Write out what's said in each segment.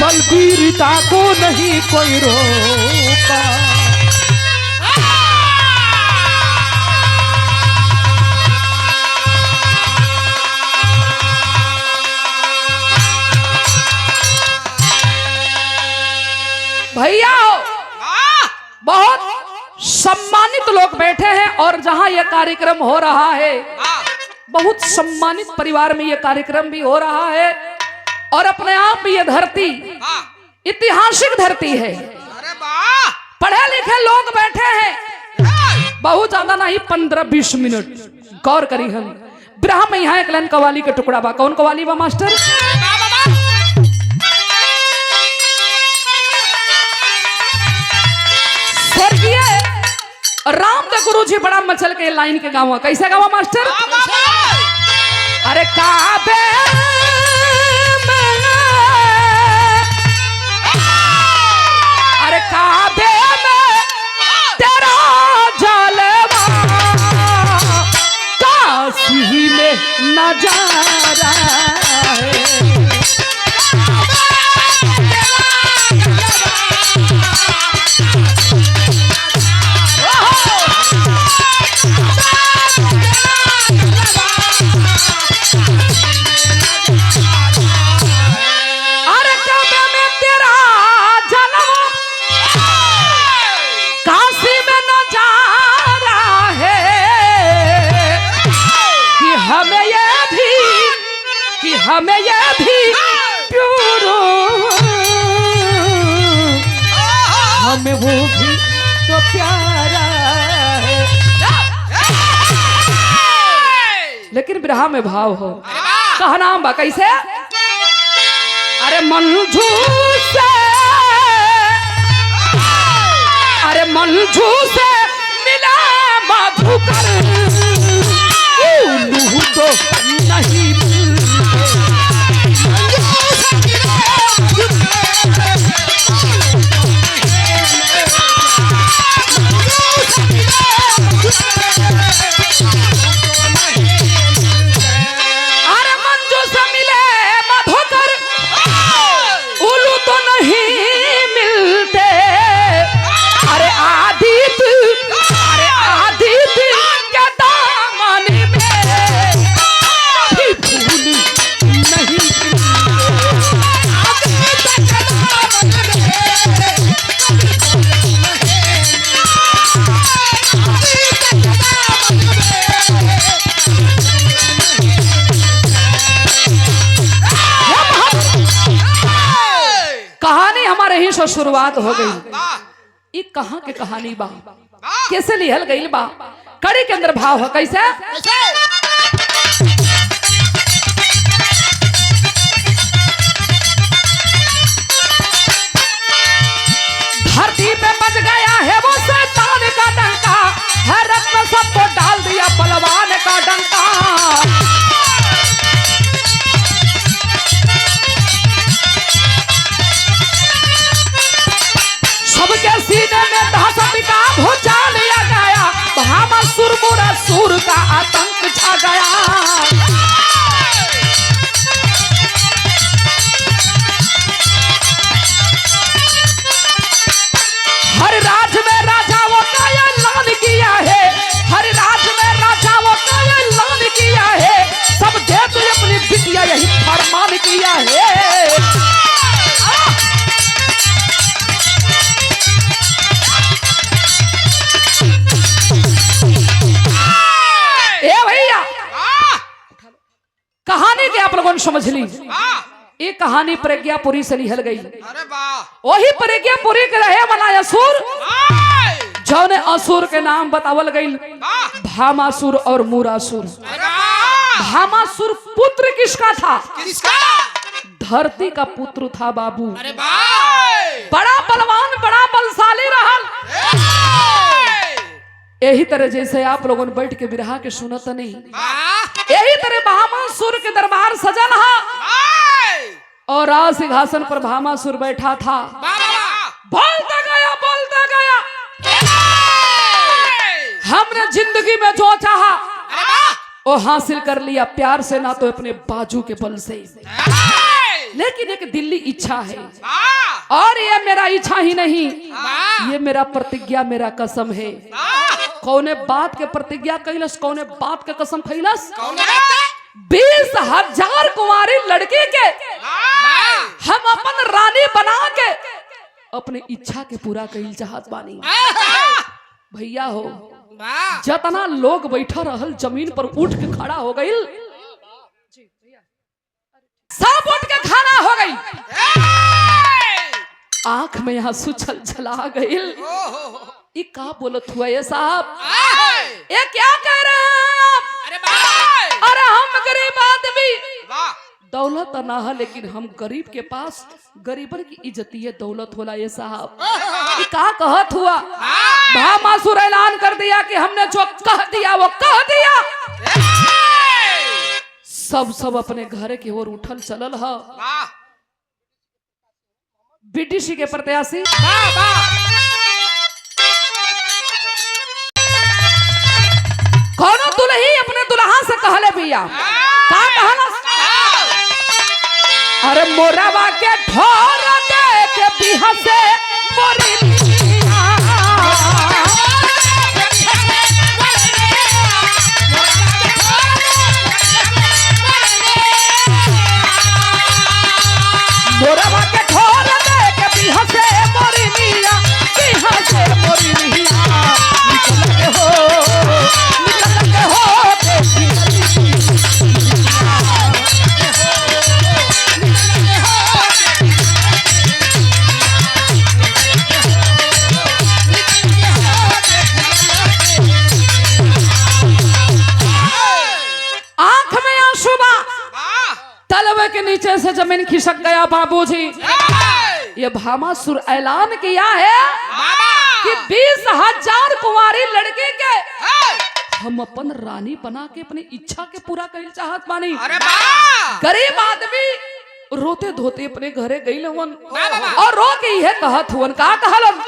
बलबीरता को नहीं कोई रोका। भैया बहुत सम्मानित लोग बैठे हैं और जहां यह कार्यक्रम हो रहा है बहुत सम्मानित परिवार में यह कार्यक्रम भी हो रहा है और अपने आप में यह धरती ऐतिहासिक धरती है। पढ़े लिखे लोग बैठे हैं बहुत ज्यादा नहीं 15-20 मिनट गौर करी हम ब्रह्म में यहाँ एक लाइन कवाली का टुकड़ा बा। कौन कवाली बा मास्टर? स्वर्गीय रामदेव गुरु जी बड़ा मचल के लाइन के गावा। कैसे गावा मास्टर? अरे काबे अरे काबे में तेरा जलवा काशी में नजारा है। हमें ये भी प्यारा हमें वो भी तो प्यारा है। लेकिन बिरहा में भाव हो कहा नाम बा कैसे? अरे मंजू से अरे मंजू से मिला मधुकर तो नहीं से शुरुआत हो गई। ये कहां के कहानी बा कैसे लिहल गई बा कड़ी के अंदर भाव है कैसे? धरती पे बज गया है वो शैतान का डंका है रक्त में सबको डाल दिया बलवान का डंका। सबके सीने में दहशत का भुजा लिया गया भामासुर मुरासुर का आतंक छा गया। हर राज में राजाओं का ऐलान किया है हर राज में राजाओं का ऐलान किया है सब दे तो अपनी बिटिया यही फरमान किया है। कहानी के आप लोगों ने समझ ली ये कहानी प्रज्ञापुरी से लिहल गई। वही प्रज्ञापुरी के रहे वाला असुर जौने असुर के नाम बतावल गई भामासुर और मुरासुर। भामासुर पुत्र किसका था? धरती का पुत्र था बाबू। बड़ा बलवान बड़ा बलशाली रहल। यही तरह जैसे आप लोगों ने बैठ के बिरहा के सुनत नहीं यही तरह भामासुर के दरबार सजल हा और राज सिंहासन पर भामासुर बैठा था। बोलता गया हमने जिंदगी में जो चाहा वो हासिल कर लिया प्यार से ना तो अपने बाजू के बल से। लेकिन एक दिल्ली इच्छा है, और ये मेरा इच्छा ही नहीं, ये मेरा प्रतिज्ञा, मेरा कसम है। कौने बात के प्रतिज्ञा कैलस, कौने बात के कसम खैलस? 20,000 कुंवारी लड़की के हम अपन रानी बना के अपने इच्छा के पूरा कैल चाहत बानी। भैया हो, जतना लोग बैठा रहल जमीन पर उठ के खड़ा हो गई, सब उठ के खड़ा हो गई, आंख में आंसू छलछला गई। ये का बोलत हुआ ये साहब? ये क्या कह रहे हैं आप? अरे हम गरीब आदमी, दौलत ना है लेकिन हम गरीब के पास गरीबन की इज्जती है, दौलत होला ये साहब। ये का कहत हुआ? भामासुर ऐलान कर दिया कि हमने जो कह दिया वो कह दिया। सब अपने घर की ओर उठल चलल है। बीटीसी के प्रत्याशी कौनो दुल्ही अपने दुल्हा से कहले भैया, का कहला? अरे मोरवा के ठोर दे के बिहा से मोरी मोरवा के ठोर दे के बिहा से मोरी मिया, बिहा से मोरी मिया, निकल के हो के नीचे से जमीन खिसक गया। बाबूजी, ये भामासुर ऐलान किया है कि 20,000 कुंवारी लड़की के हम अपन रानी बना के अपनी इच्छा के पूरा कर चाहत बानी। गरीब आदमी रोते धोते अपने घरे गई और रो के यह कहत हुन, का कहलन?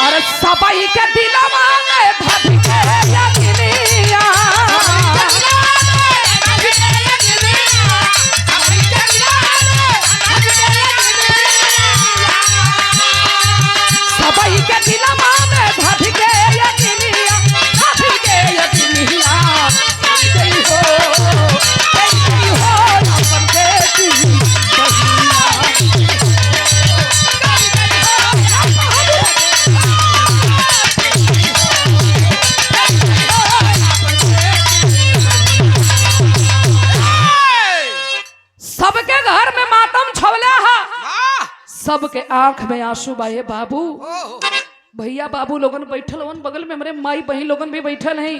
अरे सबाई के दिलवा में भाभी के यगिनिया, सबाई के दिलवा में भाभी के यगिनिया, भाभी के यगिनिया, गई हो अपन बेटी सबके घर में मातम छवला है, सबके आंख में आंसू बाए। बाबू भैया बाबू लोगन बैठल हन, बगल में मेरे माई बहन लोगन भी बैठल हैं।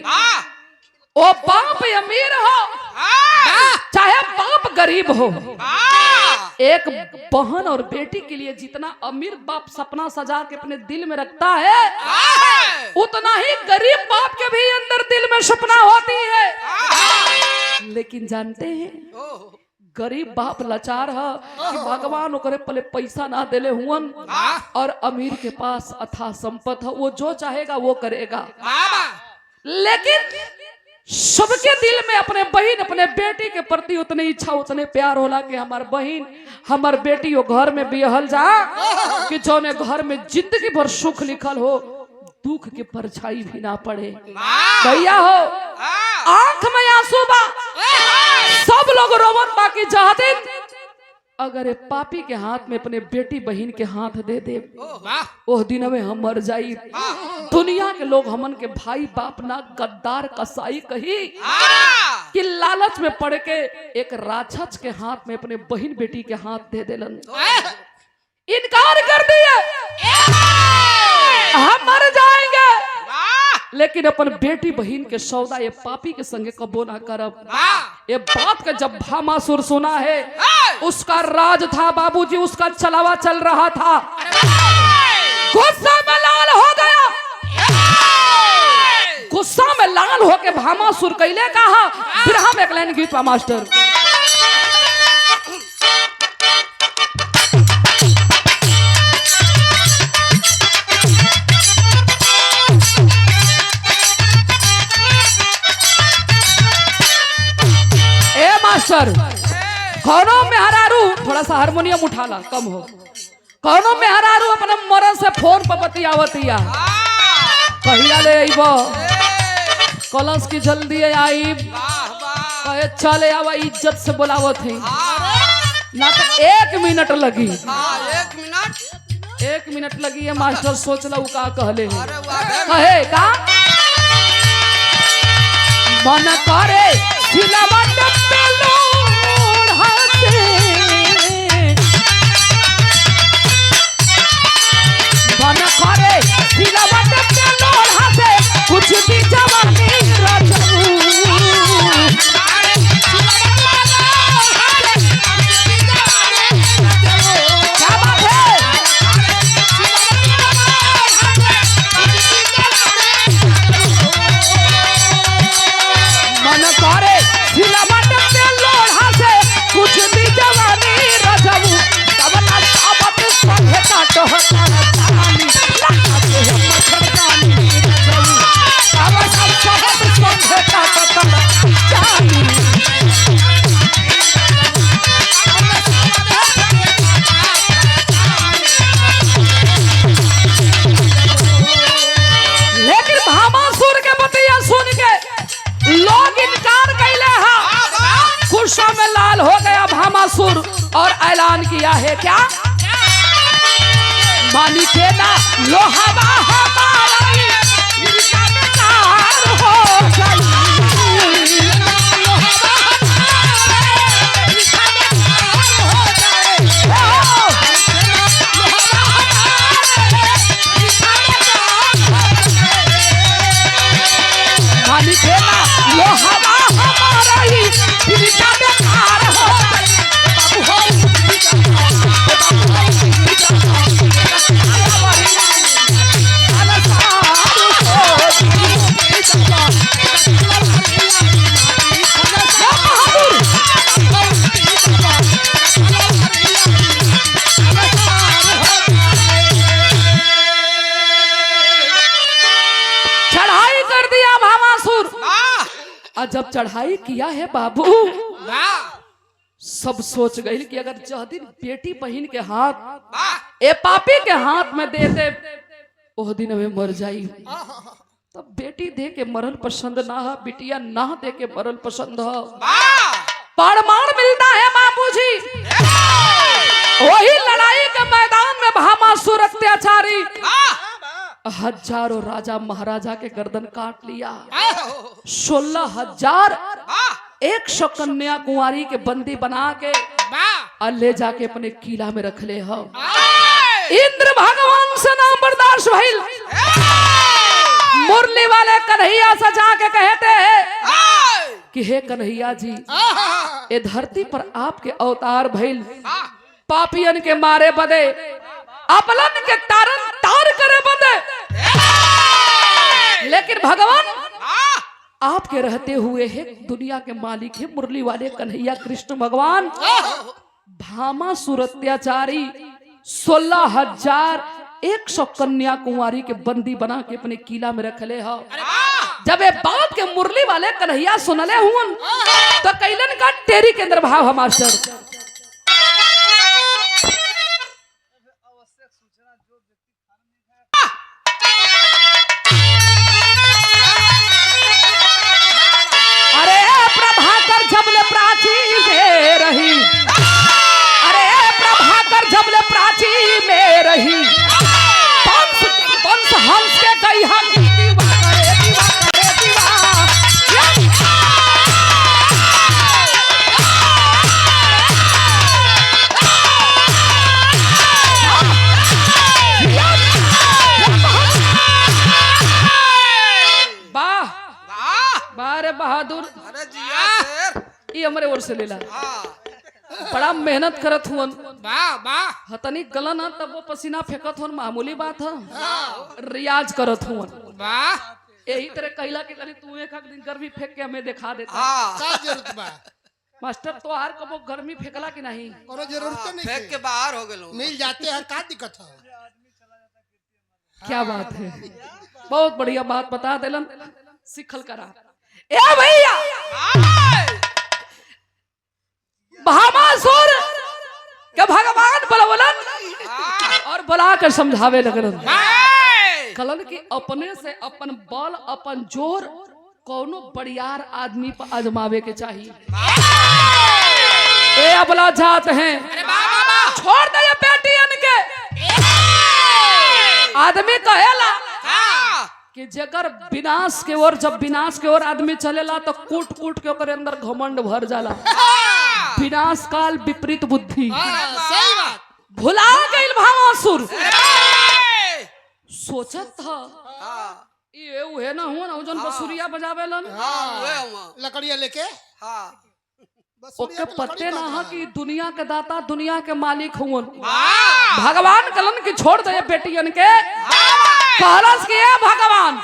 ओ बाप अमीर हो चाहे बाप गरीब हो, एक बहन और बेटी के लिए जितना अमीर बाप सपना सजा के अपने दिल में रखता है, उतना ही गरीब बाप के भी अंदर दिल में सपना होती है। लेकिन जानते हैं गरीब बाप लाचार है कि भगवान ओकरे पहले पैसा ना देले हुन, और अमीर के पास अथाह संपत्ति है, वो जो चाहेगा वो करेगा। लेकिन सबके दिल में अपने बहन अपने बेटी के प्रति उतनी इच्छा उतने प्यार होला कि हमार बहन हमार बेटी वो घर में बिहल जा कि जौने घर में जिंदगी भर सुख लिखल हो, दुख के परछाई भी ना पड़े। भैया हो, आंख में आंसू बा, सब लोग रोवन बाकी चाहते अगर पापी के हाथ में अपने बेटी बहन के हाथ दे दे, ओह दिन में हम मर जाई। दुनिया के लोग हमन के भाई बाप ना गद्दार कसाई कही कि लालच में पड़ के एक राक्षस के हाथ में अपने बहन बेटी के हाथ दे देलन, इनकार कर दिए हम मर जाएंगे, लेकिन अपन बेटी बहन के सौदा ये पापी के संगे कबो ना करब। ये बात का जब भामासुर सुना है, उसका राज था बाबूजी, उसका चलावा चल रहा था, गुस्सा में लाल हो गया। गुस्सा में लाल होके भामासुर कैले कहा, फिर हम एक लाइन गीत मास्टर। मास्टर कौनो मेहरारू थोड़ा सा हारमोनियम उठा ला कम हो। कौनो मेहरारू अपने मरद से फोन पर बतियावतिया कहिया ले आइबो कलश की जल्दी आई कहे चले आवा इज्जत से बुलावत है ना तो 1 मिनट लगी। 1 मिनट लगी है मास्टर सोच लो का कहले है कहे का मन करे सिलावट पे लोड़ हाथे मन करे सिलावट पे लोड़ हाथे कुछ भी जवानी रजू में लाल हो गया भामासुर और ऐलान किया है क्या मानी के ना लोहावा हमारा हो गई मानी के ना लोहावा हमारा ही चढ़ाई कर दिया भामासुर। और जब चढ़ाई किया है बाबू सब सोच गई कि अगर जह दिन बेटी बहन के हाथ ए पापी के हाथ में दे दे ओह दिन हमें मर जाई। तब बेटी दे के मरल पसंद ना है बिटिया ना दे के मरल पसंद है। प्रमाण मिलता है बाबूजी वही लड़ाई के मैदान में भामासुर अत्याचारी हजारों राजा महाराजा के गर्दन काट लिया। 16,100 कन्या कुंवारी के बंदी बना के और ले जाके अपने किला में रख ले हो। इंद्र भगवान से नाम बर्दाश्त भइल मुरली वाले कन्हैया सजा के कहते हैं कि हे कन्हैया जी ये धरती पर आपके अवतार भइल पापियन के मारे बदे अपलन के तारन तार करे बदे लेकिन भगवान आपके रहते हुए है दुनिया के मालिक है मुरली वाले कन्हैया कृष्ण भगवान भामासुर अत्याचारी 16,100 कन्या कुंवारी के बंदी बना के अपने किला में रख ले हो। जब ये बात के मुरली वाले कन्हैया सुनले हुआ तो कैलन का टेरी के अंदर भाव है मास्टर जबले प्राची में रही अरे प्रभाकर जबले प्राची में रही वंश हंस के गई हम दीवा करे दीवा वाह वाह रे बहादुर ये हमारे ओर से लेला बड़ा मेहनत करत हुन हतनी गलन तब वो पसीना फेंकत हुन मामूली बात है रियाज करत हुन यही तरह कहला के कनी तू एक दिन गर्मी फेंक के हमें दिखा देता का जरूरत बा मास्टर तो हर कबो गर्मी फेंकला कि नहीं कोनो जरूरत नहीं फेंक के बाहर हो गेलो मिल जाते हैं का दिक्कत है क्या बात है बहुत बढ़िया बात बता देलन सिखल करा ए भैया भामासुर के भगवान बलवलन और बुला कर समझावे लगलन कलन की अपने से अपन बल अपन जोर कौनो बड़ियार आदमी पर आजमावे के चाहिए। ए अबला जात हैं छोड़ दे ये बेटियन के आदमी कहेला कि जगर विनाश के ओर जब विनाश के ओर आदमी चलेला तो कूट कूट के ओकर अंदर घमंड भर जाला। विनाश काल विपरीत बुद्धि भुला गइल भामासुर सोचत था ये उहे ना हुआ ना जौन बसुरिया बजावेलन लकड़िया लेके ओके पते ना हा कि दुनिया के दाता दुनिया के मालिक हुवन। भगवान कलन की छोड़ दे बेटियन के कहलस कि भगवान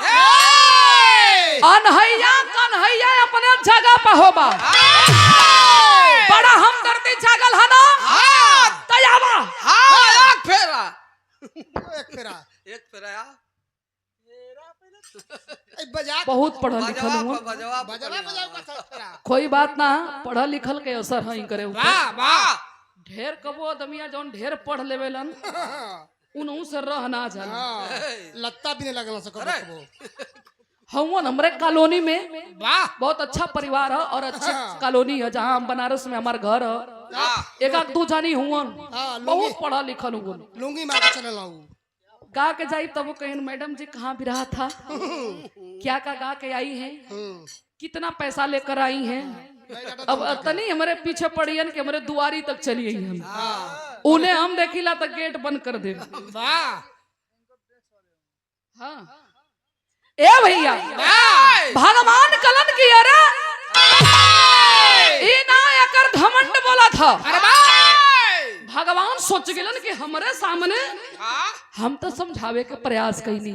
अनहैया कन्हैया अपने जगह पे होबा बड़ा हमदर्दी जागल है ना तयावा एक फेरा बहुत पढ़ल लिखल हूँ कोई बात ना पढ़ल लिखल के असर है करे ढेर कबो आदमिया जौन ढेर पढ़ लेवेलन उनहु से रह ना जाला लत्ता भी नहीं लगना सकबो। हम हमरे कॉलोनी में बहुत अच्छा परिवार है और अच्छी कॉलोनी है जहाँ हम बनारस में हमारे घर है एक दो जानी हुआ बहुत पढ़ा लिखल हुआ लुंगी मार के चले लाऊं गा के जाई तब वो कहीं मैडम जी कहाँ भी रहा था क्या का गा के आई है कितना पैसा लेकर आई हैं अब तनी हमारे पीछे पड़ियन के हमारे दुआरी तक चली आई हम उन्हें हम देखिला तक गेट बंद कर दे। हाँ ए भैया भगवान कलन की अरे ना एकर घमंड बोला था भगवान सोच गिलन कि हमारे सामने हम तो समझावे के प्रयास कईनी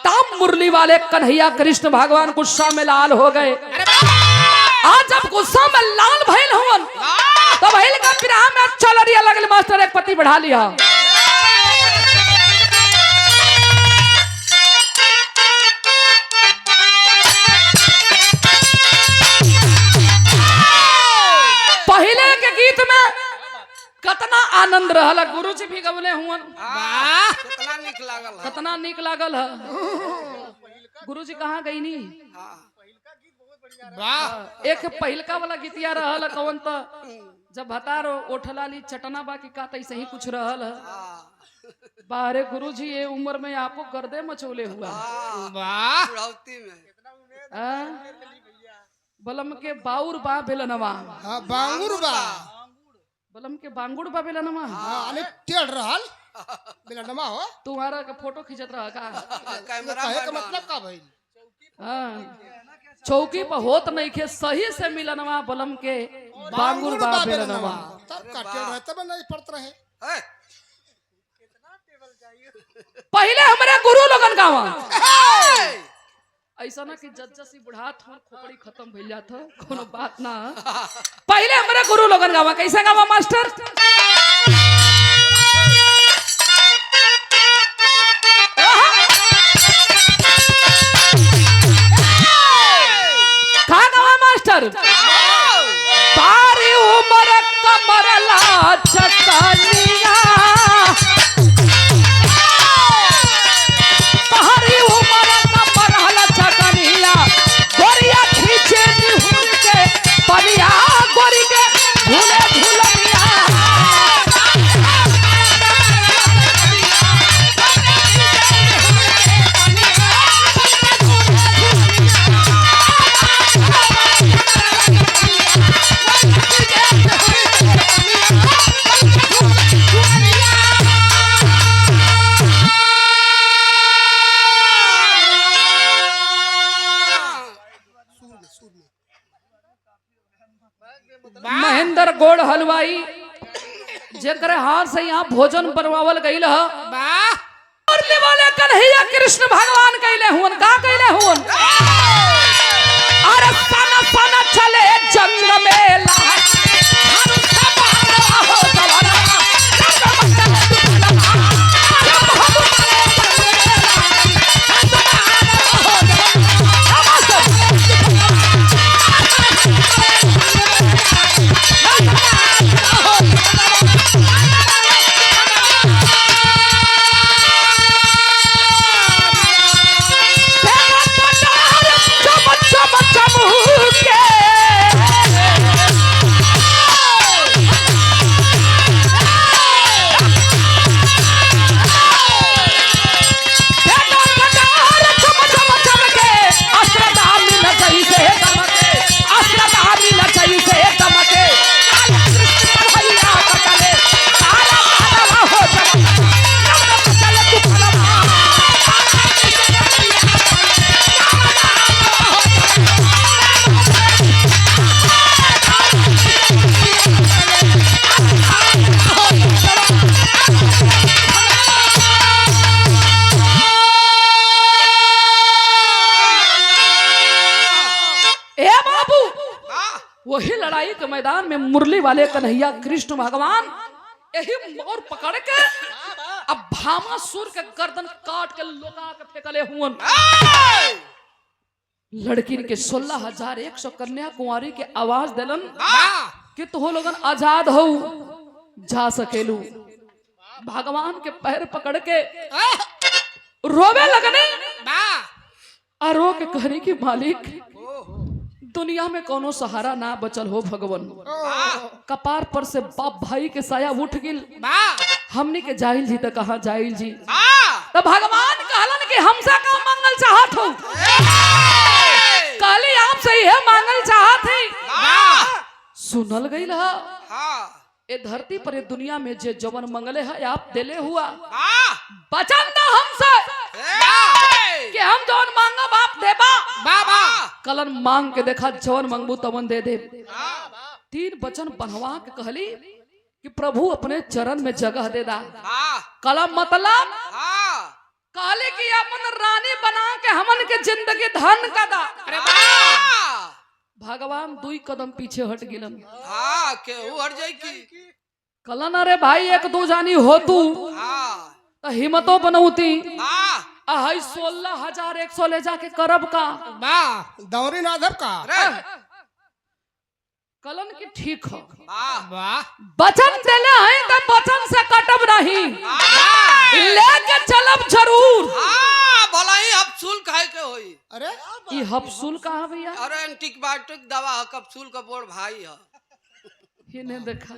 तब मुरली वाले कन्हैया कृष्ण भगवान गुस्सा में लाल हो गए। आज जब गुस्सा में लाल भइल हुवन तो भइल का विराह में चल रिया लगल मास्टर एक पति बढ़ा लिया। पहले के गीत में कितना आनंद रहल गुरु जी भी गवले हुवन कितना निक लागल है। गुरु जी कहाँ गई नी एक पहिलका वाला गीतिया रहल कवन तो जब भतार ओठलाली चटना बाकी का तैसे ही कुछ रहल है। बारे गुरु जी ये उम्र में आपको गर्दे मचोले हुआ बलम के बाउर बा बेलनवा बांगुर बा बलम के बांगुड़ बा बेलनवा अने टेढ़ रहल बेलनवा हो तुम्हारा का फोटो खींचत रहा का कहे का मतलब का भइल चौकी पर होत नहीं के सही से मिलनवा बलम के बांगुर बा बेलनवा तब का टेढ़ रहता बा नहीं पड़त रहे पहले हमारे गुरु लोगन गावा ऐसा ना कि जज्जसी बुढ़ात हो खोपड़ी खत्म भइल जात कोनो बात ना पहले हमारे गुरु लोगन गावा कैसे गावा मास्टर कहाँ गावा मास्टर बारी उमर कमरला चटनिया महेंद्र गोड़ हलवाई जेकर हाथ से यहाँ भोजन बनवावल गईल है मुरली वाले कन्हैया कृष्ण भगवान कैले हुन का कैले हुन अरे सन सन चले जंग में लड़ाई के मैदान में मुरली वाले कन्हैया कृष्ण भगवान यही मोर पकड़ के अब भामासुर के गर्दन काट के लोका के फेंकले हुन। लड़किन के 16,100 कन्या कुंवारी के आवाज दिलन कि तो लोगन आजाद हो जा सकेलू। भगवान के पैर पकड़ के रोवे लगने और रो के कहने की मालिक दुनिया में कोनो सहारा ना बचल हो भगवान। कपार पर से बाप भाई के साया उठ गिल। हमने के जाहिल जी तक कहा जाहिल जी तो भगवान कहलन कि हमसे का मंगल चाहत हो। काली आपसे ही है मांगल चाहत है। सुनल गई ए धरती पर ये दुनिया में जे जवन मंगले है आप दिले हुआ बचन दा हमसे कि हम जवन मांगा बाप देबा। कलन मांग के देखा जवन मांगबू तवन दे दे। 3 वचन बनवा के कहली कि प्रभु अपने चरण में जगह दे दा। कलम मतलब कहली कि अपन रानी बना के हमन के जिंदगी धन का दा। भगवान 2 कदम पीछे हट गिलन। हट जाई की कलन अरे भाई 1-2 जानी हो तू तो हिम्मतो बनौती। 16,100 ले जाके करब का दौरी नाधब का। कलन की ठीक है बचन देले हैं तो बचन से कटब नहीं लेके चलब जरूर। भला ही हपसूल काहे के होई। अरे ये हपसूल कहाँ भैया? अरे एंटीबायोटिक दवा है कपसूल का बोर भाई है। ये नहीं देखा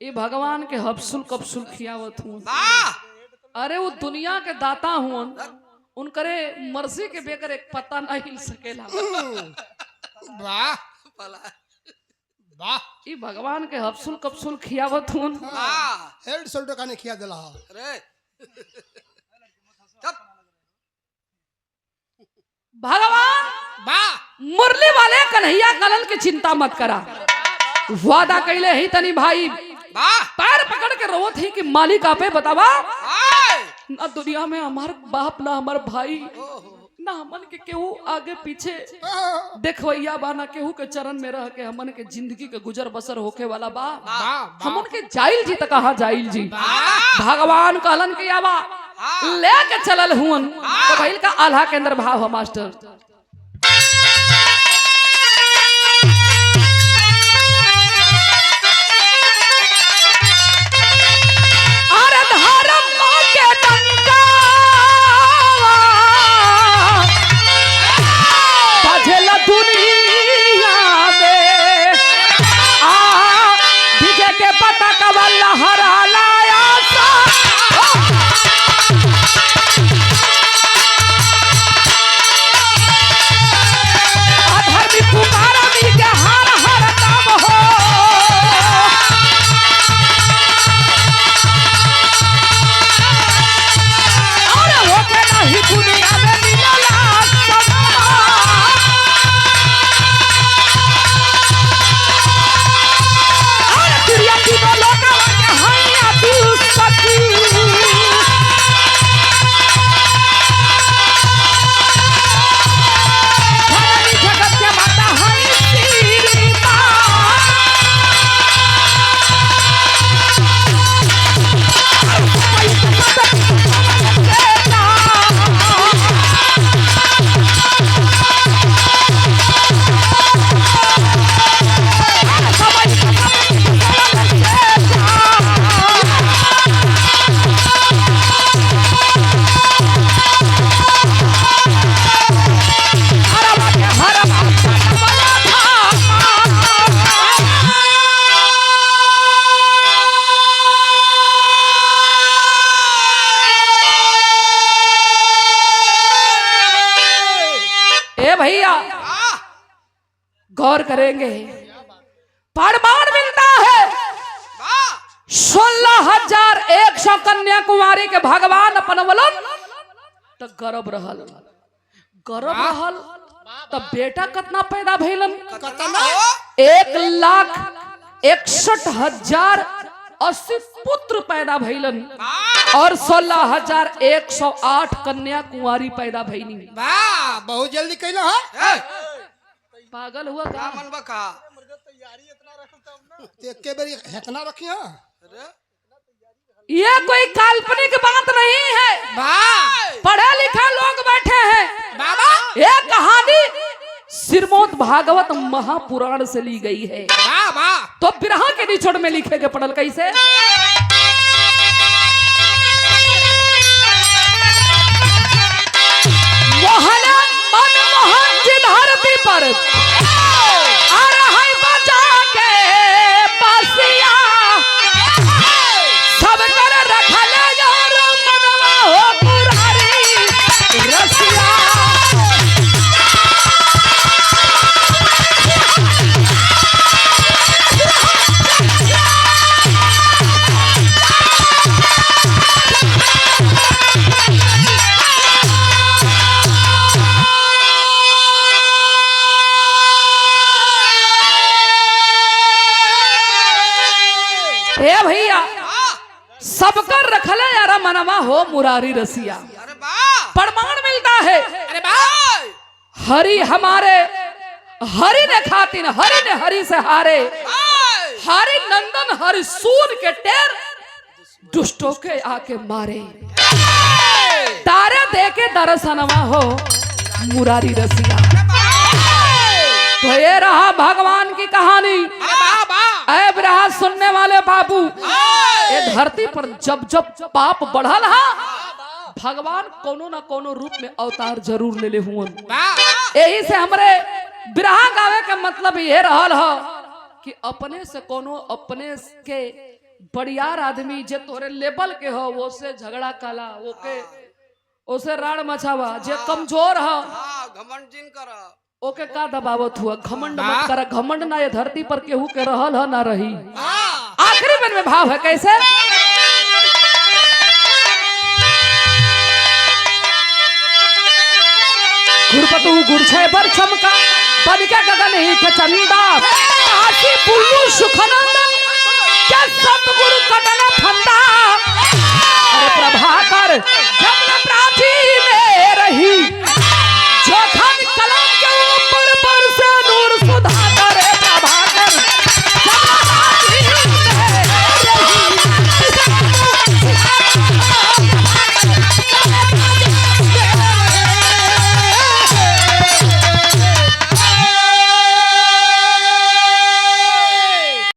ये भगवान के हपसूल कपसूल खियावत हूँ। अरे वो दुनिया के दाता हूँ उनकरे मर्जी के बेकर एक पता नहीं हिल सकेला। वाह वाह ये भगवान के हपसूल कपसूल खियावत हूँ। हेड शोल्डर का नहीं खिया दिला। अरे भगवान मुरली वाले कन्हैया कलन की चिंता मत करा। वादा कैले ही तनी भाई पैर पकड़ के रोवत ही कि मालिक आपे बतावा ना दुनिया में हमार बाप ना हमार भाई ना हमन के केहू आगे पीछे देखवैया बा ना केहू के चरण में रह के हमन के जिंदगी के गुजर बसर होके वाला बा। हमन के जाइल जी तक कहा जाइल जी। भगवान कहलन के आवा लेके चलल हुन तो भइल का आल्हा के अंदर भाव है मास्टर। अरे धर्म के डंका बजला दुनिया में डीजे के पता कवल्ला हरा लाया पुकारा मिल के हर हर काम हो। और होके नहीं दुनिया में मिलला और दुनिया की लोका के हैया तू सखी जगत के माता है सीता। भैया गौर करेंगे प्रमाण मिलता है 16,100 कन्या कुमारी के भगवान अपन वलन तो गर्भ रहल तो बेटा कितना पैदा भइलन 1,61,080 पुत्र पैदा भइलन और 16,108 कन्या कुंवारी पैदा भइनी। बहुत जल्दी कैला है। पागल हुआ का मनबा का के बेरी हेतना रखी हाँ अरे ये कोई काल्पनिक बात नहीं है, पढ़े लिखे लोग बैठे हैं। बाबा ये कहानी श्रीमद् भागवत महापुराण से ली गई है। बाबा तो बिरहा के निचोड़ में लिखे के पड़ल कैसे? मोहन मनमोहन जी धरती पर आ रहा बजा के बासिया, सब कर रखल यार मनवा हो पुरारी रसिया। हे भैया, सबकर रखले यारा मनवा हो मुरारी रसिया। अरे वाह प्रमाण मिलता है, अरे वाह हरि हमारे हरि ने खातिन, हरि ने हरि से हारे, हरि नंदन हरि सूर के टेर दुष्टों के आके मारे, तारे दे के दर्शनवा हो मुरारी रसिया। तो ये रहा भगवान की कहानी। ऐ बिरहा सुनने वाले बाबू, ये धरती पर जब जब पाप बढ़ल हा, भगवान कोनो न कोनो रूप में अवतार जरूर ले ले हुअन। यही से हमरे बिरहा गावे का मतलब ये रहल हो कि अपने से कोनो अपने के बड़ियार आदमी जे तोरे लेवल के हो वो से झगड़ा काला, वो के ओसे राड़ मचावा। जे कमजोर हो घमंड जिन कर ओके का दबावत हुआ, घमंड मत कर। घमंड ना ये धरती पर केहू के रहल ह ना रही। आखिरी मन में भाव है कैसे? गुरपतु गुरछे पर चमका बन के गगन ही के चंदा, काशी बुल्लू सुखनंदन के सतगुरु कटन फंदा। अरे प्रभाकर जब प्राची में रही